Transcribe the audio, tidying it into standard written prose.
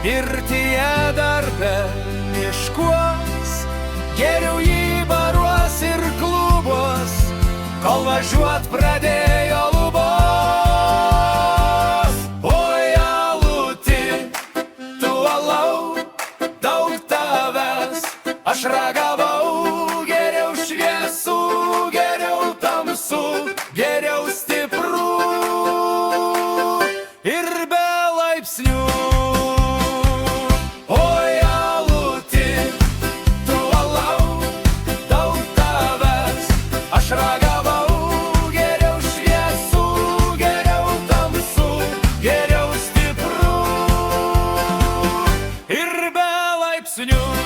pirtyje darbe miškuos, geriau jį baruos ir klubos, kol važiuot pradėjo lubos. Oi, aluti, tu alau, daug tavęs aš ragavau, geriau šviesų, geriau tamsų, geriau stiprų ir be laipsnių. Oi, aluti, tu alau, daug tavęs aš ragavau, geriau šviesų, geriau tamsų, geriau stiprų ir be laipsnių.